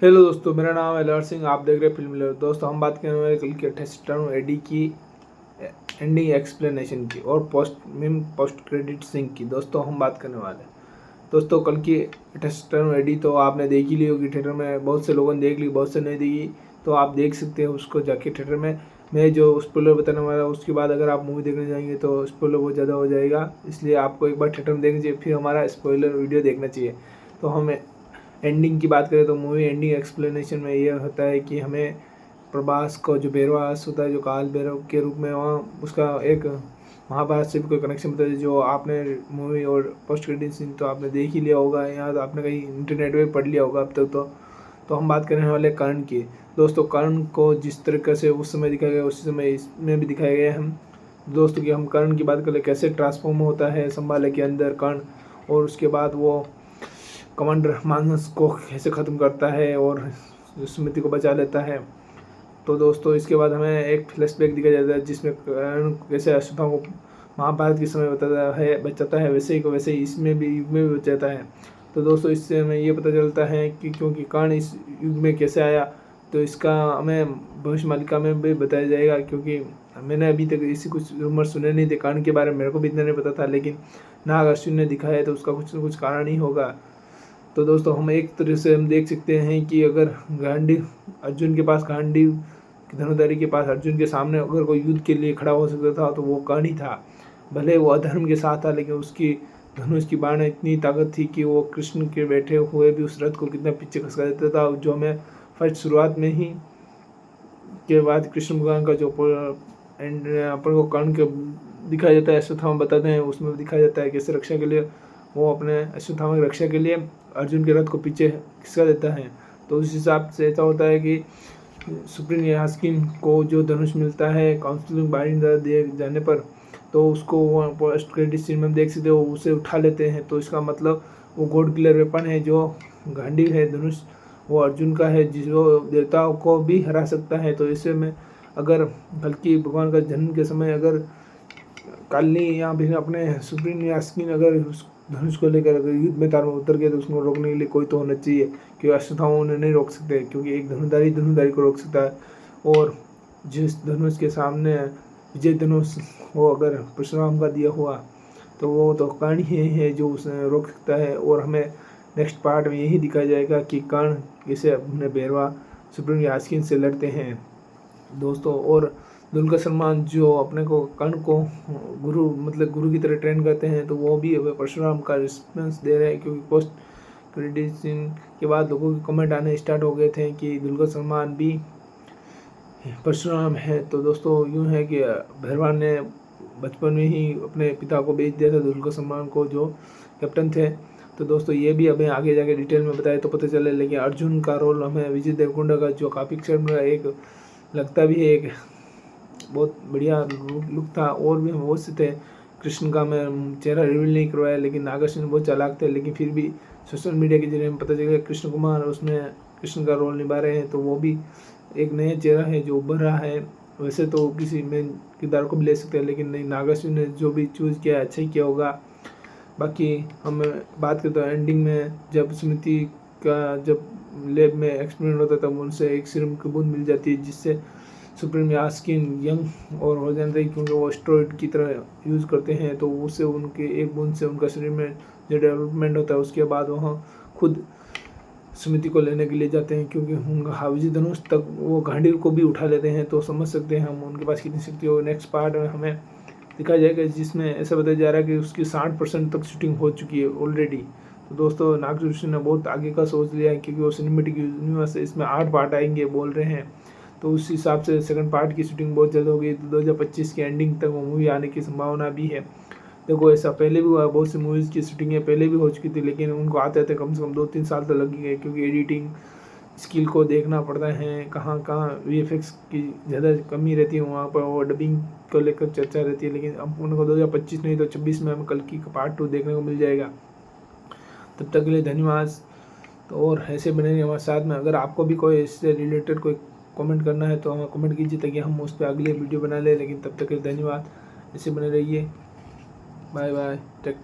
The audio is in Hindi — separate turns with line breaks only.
हेलो दोस्तों, मेरा नाम है लहर सिंह। आप देख रहे हैं फिल्म लहर। दोस्तों, हम बात करने वाले कल के टेस्ट एडी की एंडिंग एक्सप्लेनेशन की और पोस्ट क्रेडिट सिंह की। दोस्तों, हम बात करने वाले हैं। दोस्तों, कल की टेस्ट एडी तो आपने देख ही ली होगी थिएटर में। बहुत से लोगों ने देख ली, बहुत से नहीं देखी, तो आप देख सकते हैं उसको जाके थिएटर में। मैं जो स्पॉइलर बताने वाला हूँ उसके बाद अगर आप मूवी देखने जाएंगे तो स्पॉइलर बहुत ज़्यादा हो जाएगा, इसलिए आपको एक बार थिएटर में देखना चाहिए, फिर हमारा स्पॉइलर वीडियो देखना चाहिए। तो हमें एंडिंग की बात करें तो मूवी एंडिंग एक्सप्लेनेशन में ये होता है कि हमें प्रभास को जो भैरवास होता है, जो काल भैरव के रूप में, वहाँ उसका एक महाभारत से भी कोई कनेक्शन बताया। जो आपने मूवी और पोस्ट क्रेडिट सीन तो आपने देख ही लिया होगा, या तो आपने कहीं इंटरनेट पे पढ़ लिया होगा अब तक। तो हम बात करने वाले कर्ण की। दोस्तों, कर्ण को जिस तरीके से उस समय दिखाया गया उसी समय इसमें भी दिखाया गया है। हम दोस्तों की हम कर्ण की बात करें, कैसे ट्रांसफॉर्म होता है संभाले के अंदर कर्ण, और उसके बाद वो कमांडर मानस को कैसे ख़त्म करता है और स्मृति को बचा लेता है। तो दोस्तों, इसके बाद हमें एक फ्लैशबैक दिखाया जाता है जिसमें कर्ण कैसे अश्वत्थामा को महाभारत के समय बचाता है, वैसे ही इसमें भी युग में भी बचाता है। तो दोस्तों, इससे हमें ये पता चलता है कि क्योंकि कर्ण इस युग में कैसे आया, तो इसका हमें भविष्य मालिका में भी बताया जाएगा। क्योंकि मैंने अभी तक इसी कुछ रूमर सुने नहीं थे कर्ण के बारे में, मेरे को भी इतना नहीं पता था, लेकिन नाग अश्विन ने दिखाया है तो उसका कुछ न कुछ कारण ही होगा। तो दोस्तों, हम एक तरह से हम देख सकते हैं कि अगर गांडीव अर्जुन के पास, गांडीव धनुधारी के पास अर्जुन के सामने अगर कोई युद्ध के लिए खड़ा हो सकता था तो वो कर्ण ही था। भले वो अधर्म के साथ था, लेकिन उसकी धनुष की बाण इतनी ताकत थी कि वो कृष्ण के बैठे हुए भी उस रथ को कितना पीछे खसका देता था। जो हमें फर्स्ट शुरुआत में ही के बाद कृष्ण भगवान का जो एंड अपन को कर्ण के दिखाया जाता है, अश्वत्थामा बताते हैं, उसमें दिखाया जाता है कैसे रक्षा के लिए वो अपने अश्वत्थामा की रक्षा के लिए अर्जुन के रथ को पीछे खिसका देता है। तो उस हिसाब से ऐसा होता है कि सुप्रीम यास्किन को जो धनुष मिलता है काउंसिलिंग बाइंड दिए जाने पर, तो उसको पोस्ट क्रेडिट सीन में देख सकते हो उसे उठा लेते हैं। तो इसका मतलब वो गॉड किलर वेपन है, जो गांडीव है धनुष, वो अर्जुन का है, जिसको देवताओं को भी हरा सकता है। तो इससे में अगर बल्कि भगवान का जन्म के समय अगर कालनी या फिर अपने सुप्रीम यास्किन अगर उस धनुष को लेकर अगर युद्ध में तार में उतर गए तो उसको रोकने के लिए कोई तो होना चाहिए, क्योंकि अश्वत्थामा उन्हें नहीं रोक सकते, क्योंकि एक धनुधारी को रोक सकता है। और जिस धनुष के सामने विजय धनुष वो अगर परशुराम का दिया हुआ, तो वो तो कर्ण ही है जो उसे रोक सकता है। और हमें नेक्स्ट पार्ट में यही दिखाया जाएगा कि कर्ण कैसे अपने भैरवा सुप्रीम यास्किन से लड़ते हैं दोस्तों। और दुलकर सलमान जो अपने को कर्ण को गुरु की तरह ट्रेन करते हैं, तो वो भी अब परशुराम का रिस्पॉन्स दे रहे हैं। क्योंकि पोस्ट क्रेडिट सीन के बाद लोगों के कमेंट आने स्टार्ट हो गए थे कि दुलकर सलमान भी परशुराम है। तो दोस्तों, यूँ है कि भैरवा ने बचपन में ही अपने पिता को बेच दिया था दुलकर सलमान को, जो कैप्टन थे। तो दोस्तों, ये भी हमें आगे जाके डिटेल में बताए तो पता चले। लेकिन अर्जुन का रोल हमें विजय देवरकोंडा का जो काफ़ी एक लगता भी है, एक बहुत बढ़िया लुक था। और भी बहुत से थे। कृष्ण का मैं चेहरा रिवील नहीं करवाया, लेकिन नागार्जुन बहुत चालाक थे, लेकिन फिर भी सोशल मीडिया के जरिए हमें पता चला कृष्ण कुमार उसमें कृष्ण का रोल निभा रहे हैं। तो वो भी एक नया चेहरा है जो उभर रहा है। वैसे तो किसी मेन किरदार को भी ले सकते हैं, लेकिन नहीं, नागार्जुन ने जो भी चूज़ किया अच्छा ही किया होगा। बाकी हम बात करते हैं एंडिंग में, जब स्मृति का जब लैब में एक्सपेरिमेंट होता है तब उनसे एक सीरम की बूंद मिल जाती है, जिससे सुप्रीम यास्किन यंग और हो जाते हैं, क्योंकि वो स्टेरॉइड की तरह यूज़ करते हैं। तो उससे उनके एक बूंद से उनका शरीर में जो डेवलपमेंट होता है, उसके बाद वहाँ खुद स्मृति को लेने के लिए जाते हैं, क्योंकि उनका हाविजी धनुष तक वो गांडीव को भी उठा लेते हैं। तो समझ सकते हैं हम उनके पास कितनी शक्ति हो। नेक्स्ट पार्ट में हमें दिखाया जाएगा जिसमें ऐसा बताया जा रहा है कि उसकी 60% तक शूटिंग हो चुकी है ऑलरेडी। तो दोस्तों, नागार्जुन ने बहुत आगे का सोच लिया है, क्योंकि वो सिनेमेटिक यूनिवर्स है, इसमें 8 पार्ट आएंगे बोल रहे हैं। तो उस हिसाब से सेकंड पार्ट की शूटिंग बहुत जल्द होगी। 2025 की एंडिंग तक वो मूवी आने की संभावना भी है। देखो, ऐसा पहले भी हुआ, बहुत सी मूवीज़ की शूटिंगें पहले भी हो चुकी थी, लेकिन उनको आते आते कम से कम 2-3 साल तो लग गए, क्योंकि एडिटिंग स्किल को देखना पड़ता है, कहाँ कहाँ वीएफएक्स की ज़्यादा कमी रहती है, वहाँ पर वो डबिंग को लेकर चर्चा रहती है। लेकिन अब उनको 2025 नहीं तो 26 में हमें कल की पार्ट 2 देखने को मिल जाएगा। तब तक के लिए धन्यवाद। तो और ऐसे बने रहिए हमारे साथ में। अगर आपको भी कोई इससे रिलेटेड कोई कमेंट करना है तो हमें कमेंट कीजिए, ताकि हम उस पर अगले वीडियो बना लें। लेकिन तब तक के लिए धन्यवाद, ऐसे बने रहिए। Bye bye, take.